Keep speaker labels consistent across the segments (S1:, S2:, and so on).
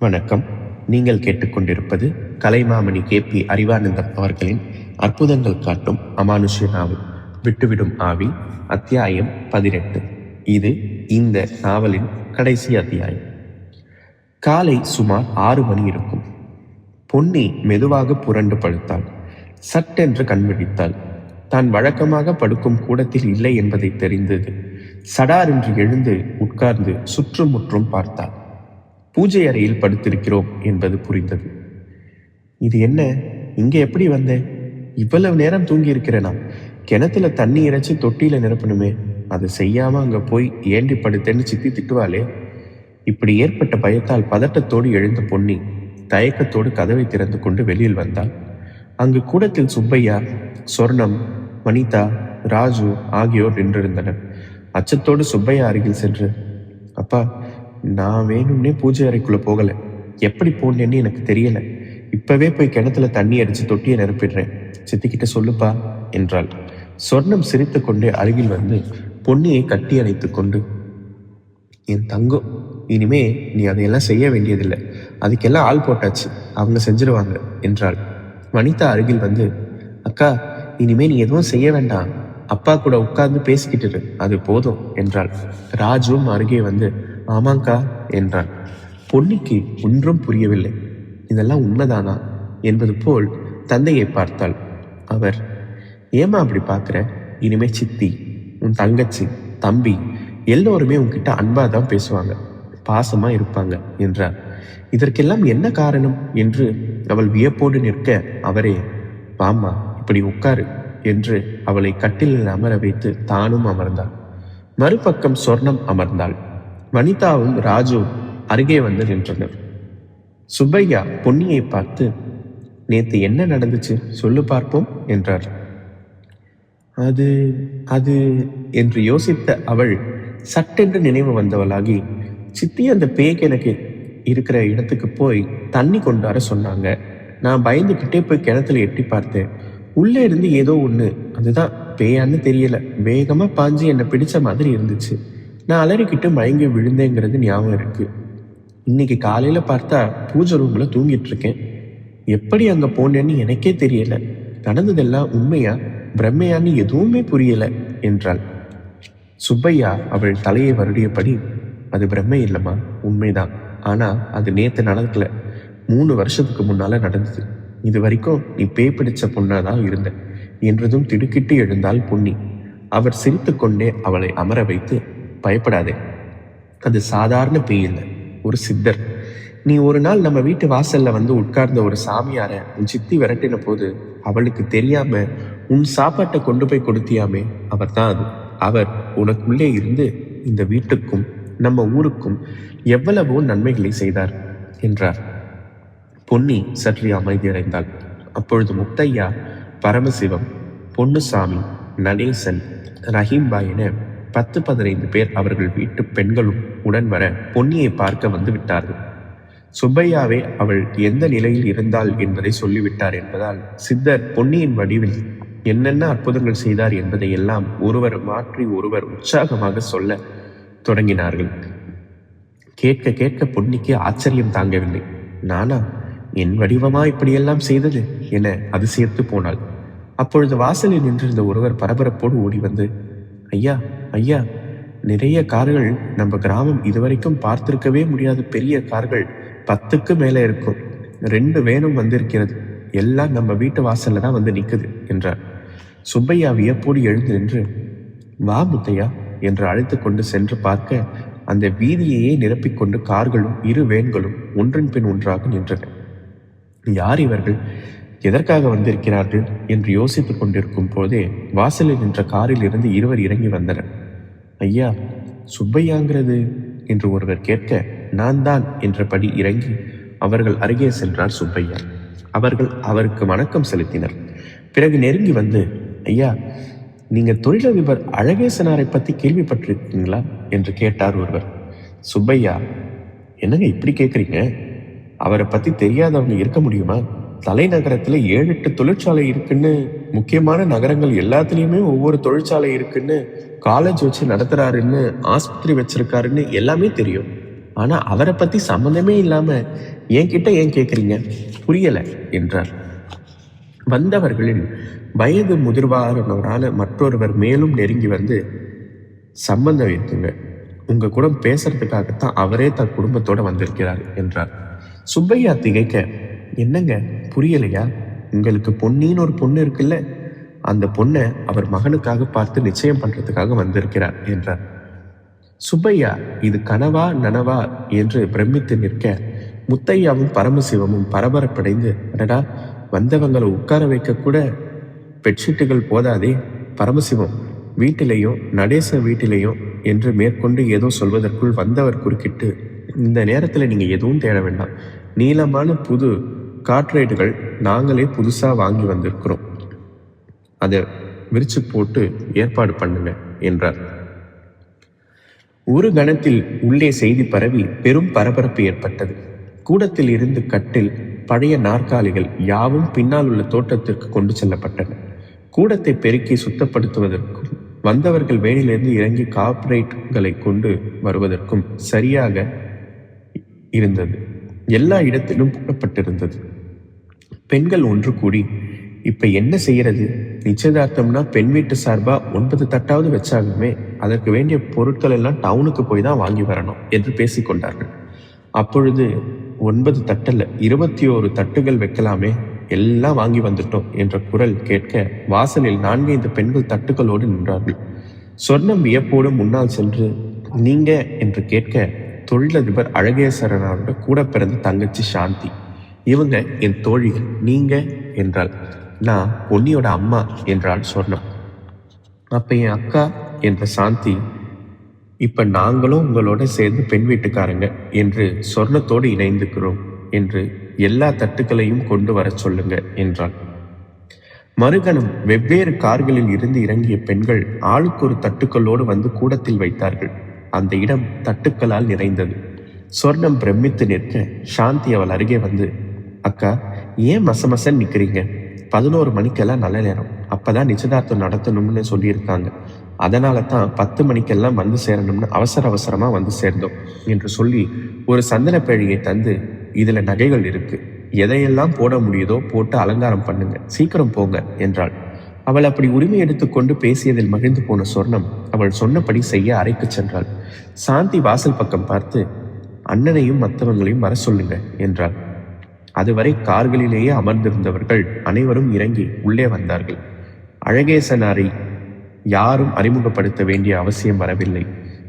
S1: வணக்கம். நீங்கள் கேட்டுக்கொண்டிருப்பது கலைமாமணி KP அறிவானந்தம் அவர்களின் அற்புதங்கள் காட்டும் அமானுஷ்ய நாவல் விட்டுவிடும் ஆவி, அத்தியாயம் 18. இது இந்த நாவலின் கடைசி அத்தியாயம். காலை சுமார் 6 மணி இருக்கும். பொன்னி மெதுவாக புரண்டு படுத்தாள். சட்டென்று கண்விழித்தாள். தான் வழக்கமாக படுக்கும் கூடத்தில் இல்லை என்பதை தெரிந்தது. சடாரென்று எழுந்து உட்கார்ந்து சுற்றுமுற்றும் பார்த்தாள். பூஜை அறையில் படுத்திருக்கிறோம் என்பது புரிந்தது. இது என்ன, இங்கே எப்படி வந்தேன்? இவ்வளவு நேரம் தூங்கி இருக்கிறேனா? கிணத்துல தண்ணி இறைச்சி தொட்டியில நிரப்பணுமே, அதை செய்யாம அங்க போய் ஏண்டி படுத்தேன்னு சித்தி திட்டுவாளே. இப்படி ஏற்பட்ட பயத்தால் பதட்டத்தோடு எழுந்த பொன்னி தயக்கத்தோடு கதவை திறந்து கொண்டு வெளியில் வந்தாள். அங்கு கூடத்தில் சுப்பையா, சொர்ணம், வனிதா, ராஜு ஆகியோர் நின்றிருந்தனர். அச்சத்தோடு சுப்பையா அருகில் சென்று, அப்பா, நான் வேணும்னே பூஜை அறைக்குள்ள போகல. எப்படி போனேன்னு எனக்கு தெரியல. இப்பவே போய் கிணத்துல தண்ணி அடிச்சு தொட்டியை நிரப்பிடுறேன். சித்திக்கிட்ட சொல்லுப்பா என்றாள். சொர்ணம் சிரித்து கொண்டே அருகில் வந்து பொன்னியை கட்டி அணைத்து கொண்டு, என் தங்கம், இனிமே நீ அதையெல்லாம் செய்ய வேண்டியதில்லை. அதுக்கெல்லாம் ஆள் போட்டாச்சு, அவங்க செஞ்சிருவாங்க என்றாள். வனிதா அருகில் வந்து, அக்கா, இனிமே நீ எதுவும் செய்ய வேண்டாம். அப்பா கூட உட்கார்ந்து பேசிக்கிட்டு அது போதும் என்றாள். ராஜுவும் அருகே வந்து, ஆமாங்கா என்றான். பொன்னிக்கு ஒன்றும் புரியவில்லை. இதெல்லாம் உண்மைதானா என்பது போல் தந்தையை பார்த்தாள். அவர், ஏமா அப்படி பார்க்குற? இனிமே சித்தி, உன் தங்கச்சி, தம்பி எல்லோருமே உன்கிட்ட அன்பா தான் பேசுவாங்க, பாசமா இருப்பாங்க என்றார். இதற்கெல்லாம் என்ன காரணம் என்று அவள் வியப்போடு நிற்க, அவரே, வாமா இப்படி உட்காரு என்று அவளை கட்டிலில் அமர வைத்து தானும் அமர்ந்தாள். மறுபக்கம் சொர்ணம் அமர்ந்தாள். வனிதாவும் ராஜு அருகே வந்து நின்றனர். சுப்பையா பொன்னியை பார்த்து, நேத்து என்ன நடந்துச்சு சொல்லு பார்ப்போம் என்றார். அது அது என்று யோசித்த அவள் சட்டென்று நினைவு வந்தவளாகி, சித்தி அந்த பேய்க்கு எனக்கு இருக்கிற இடத்துக்கு போய் தண்ணி கொண்டு வர சொன்னாங்க. நான் பயந்துக்கிட்டே போய் கிணத்துல எட்டி பார்த்தேன். உள்ளே இருந்து ஏதோ ஒன்று, அதுதான் பேயான்னு தெரியல, வேகமா பாஞ்சு என்னை பிடிச்ச மாதிரி இருந்துச்சு. நான் அலறிக்கிட்டு மயங்கி விழுந்தேங்கிறது ஞாபகம் இருக்கு. இன்னைக்கு காலையில பார்த்தா பூஜை ரூம்ல தூங்கிட்டு இருக்கேன். எப்படி அங்க போனேன்னு எனக்கே தெரியல. நடந்ததெல்லாம் உண்மையா பிரம்மையான்னு எதுவுமே புரியல என்றாள். சுப்பையா அவள் தலையை வருடியபடி, அது பிரம்மை இல்லைம்மா, உண்மைதான். ஆனா அது நேத்து நடக்கல, 3 வருஷத்துக்கு முன்னால நடந்தது. இது வரைக்கும் நீ பேய் பிடிச்ச பொண்ணாதான் இருந்த என்றதும் திடுக்கிட்டு எழுந்தாள் பொன்னி. அவர் சிரித்து கொண்டே அவளை அமர வைத்து, பயப்படாதே, அது சாதாரண பேய் இல்லை, ஒரு சித்தர். நீ ஒரு நாள் நம்ம வீட்டு வாசல்ல வந்து உட்கார்ந்த ஒரு சாமியார உன் சித்தி விரட்டின போது அவளுக்கு தெரியாம உன் சாப்பாட்டை கொண்டு போய் கொடுத்தியாமே, அவர் தான் அது. அவர் உனக்குள்ளே இருந்து இந்த வீட்டுக்கும் நம்ம ஊருக்கும் எவ்வளவோ நன்மைகளை செய்தார் என்றார். பொன்னி சற்று அமைதியடைந்தாள். அப்பொழுது முத்தையா, பரமசிவம், பொன்னுசாமி, நடேசன், ரஹீம்பாய் என 10-15 பேர் அவர்கள் வீட்டு பெண்களும் உடன் வர பொன்னியை பார்க்க வந்து விட்டார்கள். சுப்பையாவே அவள் எந்த நிலையில் இருந்தாள் என்பதை சொல்லிவிட்டார் என்பதால் சித்தர் பொன்னியின் வடிவில் என்னென்ன அற்புதங்கள் செய்தார் என்பதை எல்லாம் ஒருவர் மாற்றி ஒருவர் உற்சாகமாக சொல்ல தொடங்கினார்கள். கேட்க கேட்க பொன்னிக்கு ஆச்சரியம் தாங்கவில்லை. நானா, என் வடிவமா இப்படியெல்லாம் செய்தது என அதிசயத்து போனாள். அப்பொழுது வாசலில் நின்றிருந்த ஒருவர் பரபரப்போடு ஓடி வந்து, ஐயா ஐயா, நிறைய கார்கள், நம்ம கிராமம் இதுவரைக்கும் பார்த்திருக்கவே முடியாத பெரிய கார்கள் 10க்கு மேலே இருக்கும். 2 வேனும் வந்திருக்கிறது. எல்லாம் நம்ம வீட்டு வாசல்ல தான் வந்து நிற்குது என்றார். சுப்பையா வியப்போடு எழுந்து நின்று, வா முத்தையா என்று அழைத்து கொண்டு சென்று பார்க்க, அந்த வீதியையே நிரப்பிக்கொண்டு கார்களும் 2 வேன்களும் ஒன்றின் பின் ஒன்றாக நின்றன. யார் இவர்கள், எதற்காக வந்திருக்கிறார்கள் என்று யோசித்துக் கொண்டிருக்கும் போதே வாசலில் நின்ற காரில் இருந்து 2 இறங்கி வந்தனர். ஐயா, சுப்பையாங்கிறது என்று ஒருவர் கேட்க, நான் தான் என்றபடி இறங்கி அவர்கள் அருகே சென்றார் சுப்பையா. அவர்கள் அவருக்கு வணக்கம் செலுத்தினர். பிறகு நெருங்கி வந்து, ஐயா, நீங்க தொழிலதிபர் அழகேசனாரை பத்தி கேள்விப்பட்டிருக்கீங்களா என்று கேட்டார் ஒருவர். சுப்பையா, என்னங்க இப்படி கேட்குறீங்க? அவரை பத்தி தெரியாதவங்க இருக்க முடியுமா? தலைநகரத்துல 7-8 தொழிற்சாலை இருக்குன்னு, முக்கியமான நகரங்கள் எல்லாத்துலேயுமே ஒவ்வொரு தொழிற்சாலை இருக்குன்னு, காலேஜ் வச்சு நடத்துறாருன்னு, ஆஸ்பத்திரி வச்சிருக்காருன்னு எல்லாமே தெரியும். ஆனா அவரை பத்தி சம்மந்தமே இல்லாம என்கிட்ட ஏன் கேட்குறீங்க, புரியல என்றார். வந்தவர்களில் வயது முதிர்வானவரான மற்றொருவர் மேலும் நெருங்கி வந்து, சம்பந்தம் இருக்குங்க, உங்க கூட பேசுறதுக்காகத்தான் அவரே தன் குடும்பத்தோட வந்திருக்கிறார் என்றார். சுப்பையா திகைக்க, என்னங்க புரியலையா, உங்களுக்கு பொன்னின்னு ஒரு பொண்ணு இருக்குல்ல, அந்த பொண்ணை அவர் மகனுக்காக பார்த்து நிச்சயம் பண்றதுக்காக வந்திருக்கிறார் என்றார். சுப்பையா இது கனவா நனவா என்று பிரமித்து நிற்க, முத்தையாவும் பரமசிவமும் பரபரப்படைந்து, அடடா, வந்தவங்களை உட்கார வைக்க கூட பெட்ஷீட்டுகள் போதாதே, பரமசிவம் வீட்டிலேயும் நடேச வீட்டிலேயும் என்று மேற்கொண்டு ஏதோ சொல்வதற்குள் வந்தவர் குறுக்கிட்டு, இந்த நேரத்தில் நீங்க எதுவும் தேட வேண்டாம், நீளமான புது கார்ட்ரைட்டுகள் நாங்களே புதுசா வாங்கி வந்திருக்கிறோம், அதை விரிச்சு போட்டு ஏற்பாடு பண்ணுங்க என்றார். ஒரு கணத்தில் உள்ளே செய்தி பரவி பெரும் பரபரப்பு ஏற்பட்டது. கூடத்தில் இருந்து கட்டில், பழைய நாற்காலிகள் யாவும் பின்னால் உள்ள தோட்டத்திற்கு கொண்டு செல்லப்பட்டன. கூடத்தை பெருக்கி சுத்தப்படுத்துவதற்கும் வந்தவர்கள் வேணிலிருந்து இறங்கி கார்ப்பரேட்களை கொண்டு வருவதற்கும் சரியாக இருந்தது. எல்லா இடத்திலும் போடப்பட்டிருந்தது. பெண்கள் ஒன்று கூடி, இப்ப என்ன செய்யறது, நிச்சயதார்த்தம்னா பெண் வீட்டு சார்பா 9 தட்டாவது வச்சாலுமே அதற்கு வேண்டிய பொருட்கள் எல்லாம் டவுனுக்கு போய் தான் வாங்கி வரணும் என்று பேசிக்கொண்டார்கள். அப்பொழுது 9 தட்டல்ல 21 தட்டுகள் வைக்கலாமே, எல்லாம் வாங்கி வந்துட்டோம் என்ற குரல் கேட்க வாசலில் 4-5 பெண்கள் தட்டுகளோடு நின்றார்கள். சொர்ணம் வியப்போடு முன்னால் சென்று, நீங்க என்று கேட்க, தொழிலதிபர் அழகேசரனோட கூட பிறந்த தங்கச்சி சாந்தி, இவங்க என் தோழிகள், நீங்க என்றாள். நான் பொன்னியோட அம்மா என்றாள் சொர்ணம். அப்ப என் அக்கா என்ற சாந்தி, இப்ப நாங்களும் உங்களோட சேர்ந்து பெண் வீட்டுக்காரங்க என்று சொர்ணத்தோடு இணைந்துக்கிறோம் என்று எல்லா தட்டுக்களையும் கொண்டு வர சொல்லுங்க என்றாள். மறுகணம் வெவ்வேறு கார்களில் இருந்து இறங்கிய பெண்கள் ஆளுக்கு ஒரு தட்டுக்களோடு வந்து கூடத்தில் வைத்தார்கள். அந்த இடம் தட்டுக்களால் நிறைந்தது. சொர்ணம் பிரமித்து நிற்க சாந்தி அவள் அருகே வந்து, அக்கா, ஏன் மசமசன் நிற்கிறீங்க, 11 மணிக்கெல்லாம் நல்ல நேரம், அப்பதான் நிச்சயதார்த்தம் நடத்தணும்னு சொல்லியிருக்காங்க, அதனால தான் 10 மணிக்கெல்லாம் வந்து சேரணும்னு அவசரமா வந்து சேர்ந்தோம் என்று சொல்லி ஒரு சந்தன பேழையை தந்து, இதுல நகைகள் இருக்கு, எதையெல்லாம் போட முடியுதோ போட்டு அலங்காரம் பண்ணுங்க, சீக்கிரம் போங்க என்றாள். அவள் அப்படி உரிமை எடுத்துக்கொண்டு பேசியதில் மகிழ்ந்து போன சொர்ணம் அவள் சொன்னபடி செய்ய அறைக்கு சென்றாள். சாந்தி வாசல் பக்கம் பார்த்து, அண்ணனையும் மற்றவங்களையும் வர சொல்லுங்க என்றாள். அதுவரை கார்களிலேயே அமர்ந்திருந்தவர்கள் அனைவரும் இறங்கி உள்ளே வந்தார்கள். அழகேசனாரை யாரும் அறிமுகப்படுத்த வேண்டிய அவசியம் வரவில்லை.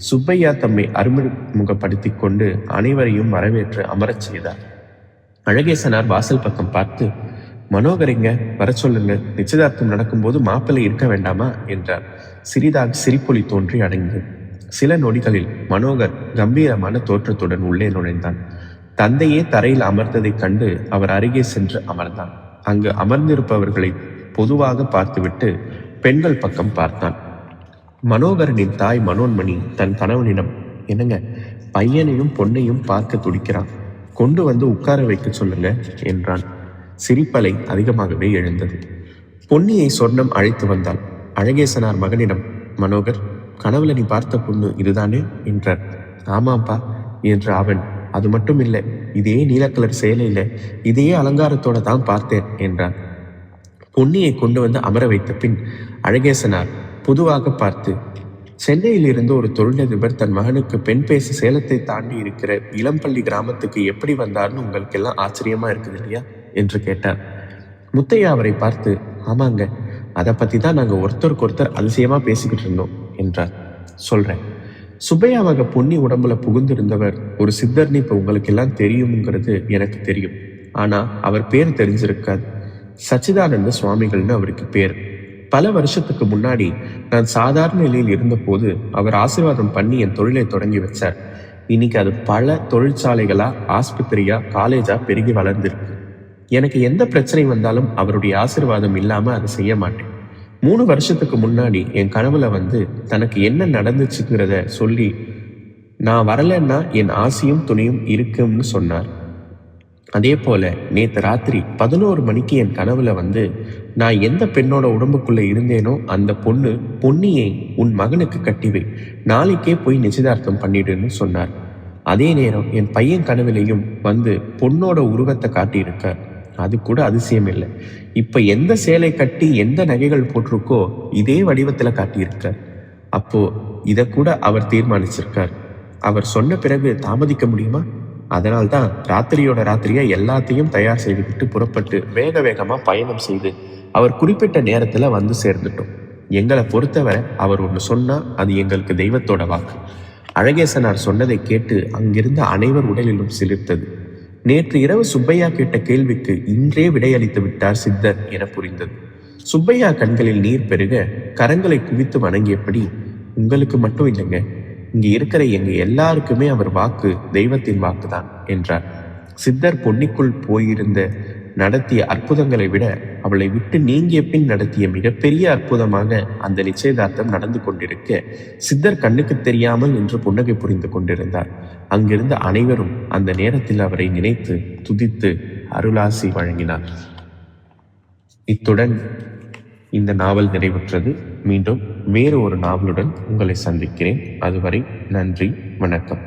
S1: சுப்பையா தம்மை அறிமுகப்படுத்தி கொண்டு அனைவரையும் வரவேற்று அமரச் செய்தார். அழகேசனார் வாசல் பக்கம் பார்த்து, மனோகரிங்க வர சொல்லுங்க, நிச்சயதார்த்தம் நடக்கும்போது மாப்பிள்ளை இருக்க வேண்டாமா என்றார். சிறிதாக சிரிப்பொலி தோன்றி அடங்கியது. சில நொடிகளில் மனோகர் கம்பீரமான தோற்றத்துடன் உள்ளே நுழைந்தான். தந்தையே தரையில் அமர்ந்ததைக் கண்டு அவர் அருகே சென்று அமர்ந்தான். அங்கு அமர்ந்திருப்பவர்களை பொதுவாக பார்த்துவிட்டு பெண்கள் பக்கம் பார்த்தான். மனோகரனின் தாய் மனோன்மணி தன் கணவனிடம், என்னங்க, பையனையும் பொண்ணையும் பார்க்க துடிக்கிறான், கொண்டு வந்து உட்கார வைக்க சொல்லுங்க என்றான். சிரிப்பலை அதிகமாகவே எழுந்தது. பொன்னியை சொர்ணம் அழைத்து வந்தாள். அழகேசனார் மகனிடம், மனோகர், கனவுல நீ பார்த்த பொண்ணு இதுதானே என்றார். ஆமாப்பா என்று அவன், அது மட்டும் இல்லை, இதே நீலக்கலர் சேலையில இதே அலங்காரத்தோட தான் பார்த்தேன் என்றான். பொன்னியை கொண்டு வந்து அமர வைத்த பின் அழகேசனார் பொதுவாக பார்த்து, சென்னையில் இருந்து ஒரு தொழிலதிபர் தன் மகனுக்கு பெண் பேசி சேலத்தை தாண்டி இருக்கிற இளம்பள்ளி கிராமத்துக்கு எப்படி வந்தார்னு உங்களுக்கு எல்லாம் ஆச்சரியமா இருக்குது இல்லையா என்று கேட்டார். முத்தையா அவரை பார்த்து, ஆமாங்க, அதை பத்தி தான் நாங்க ஒருத்தருக்கு ஒருத்தர் அதிசயமா பேசிக்கிட்டு இருந்தோம் என்றார். சொல்றேன். சுப்பையாவாக பொன்னி உடம்புல புகுந்திருந்தவர் ஒரு சித்தர்னு இப்ப உங்களுக்கு எல்லாம் தெரியுங்கிறது எனக்கு தெரியும். ஆனா அவர் பேர் தெரிஞ்சிருக்காது. சச்சிதானந்த சுவாமிகள்னு அவருக்கு பேர். பல வருஷத்துக்கு முன்னாடி நான் சாதாரண நிலையில் இருந்த போது அவர் ஆசீர்வாதம் பண்ணி என் தொழிலை தொடங்கி வச்சார். இன்னைக்கு அது பல தொழிற்சாலைகளா, ஆஸ்பத்திரியா, காலேஜா பெருகி வளர்ந்திருக்கு. எனக்கு எந்த பிரச்சனை வந்தாலும் அவருடைய ஆசீர்வாதம் இல்லாம அதை செய்ய மாட்டேன். 3 வருஷத்துக்கு முன்னாடி என் கனவுல வந்து தனக்கு என்ன நடந்துச்சுங்கிறத சொல்லி, நான் வரலன்னா என் ஆசையும் துணையும் இருக்கும்னு சொன்னார். அதே போல நேத்து ராத்திரி 11 மணிக்கு என் கனவுல வந்து, நான் எந்த பெண்ணோட உடம்புக்குள்ள இருந்தேனோ அந்த பொண்ணு பொன்னியை உன் மகனுக்கு கட்டிவை, நாளைக்கே போய் நிச்சயதார்த்தம் பண்ணிடுன்னு சொன்னார். அதே நேரம் என் பையன் கனவிலையும் வந்து பொண்ணோட உருவத்தை காட்டியிருக்கார். அது கூட அதிசயம் இல்லை. இப்ப எந்த சேலை கட்டி எந்த நகைகள் போட்டிருக்கோ இதே வடிவத்துல காட்டியிருக்கார். அப்போ இத கூட அவர் தீர்மானிச்சிருக்கார். அவர் சொன்ன பிறகு தாமதிக்க முடியுமா? அதனால்தான் ராத்திரியோட ராத்திரியா எல்லாத்தையும் தயார் செய்துவிட்டு புறப்பட்டு வேக வேகமா பயணம் செய்து அவர் குறிப்பிட்ட நேரத்துல வந்து சேர்ந்துட்டோம். எங்களை பொறுத்தவரை அவர் ஒன்று சொன்னா அது எங்களுக்கு தெய்வத்தோட வாக்கு. அழகேசனார் சொன்னதை கேட்டு அங்கிருந்த அனைவர் உடலிலும் சிலிர்த்தது. நேற்று இரவு சுப்பையா கேட்ட கேள்விக்கு இன்றே விடையளித்து விட்டார் சித்தர் என புரிந்தது. சுப்பையா கண்களில் நீர் பெருக கரங்களை குவித்து வணங்கியபடி, உங்களுக்கு மட்டும் இல்லைங்க, இங்க இருக்கிற எங்க எல்லாருக்குமே அவர் வாக்கு தெய்வத்தின் வாக்குதான் என்றார். சித்தர் பொன்னிக்குள் போயிருந்த நடத்திய அற்புதங்களை விட அவளை விட்டு நீங்கிய பின் நடத்திய மிகப்பெரிய அற்புதமாக அந்த நிச்சயதார்த்தம் நடந்து கொண்டிருக்க சித்தர் கண்ணுக்கு தெரியாமல் என்று புன்னகை புரிந்து கொண்டிருந்தார். அங்கிருந்த அனைவரும் அந்த நேரத்தில் அவரை நினைத்து துதித்து அருளாசி வழங்கினார். இத்துடன் இந்த நாவல் நிறைவுற்றது. மீண்டும் வேறு ஒரு நாவலுடன் உங்களை சந்திக்கிறேன். அதுவரை நன்றி, வணக்கம்.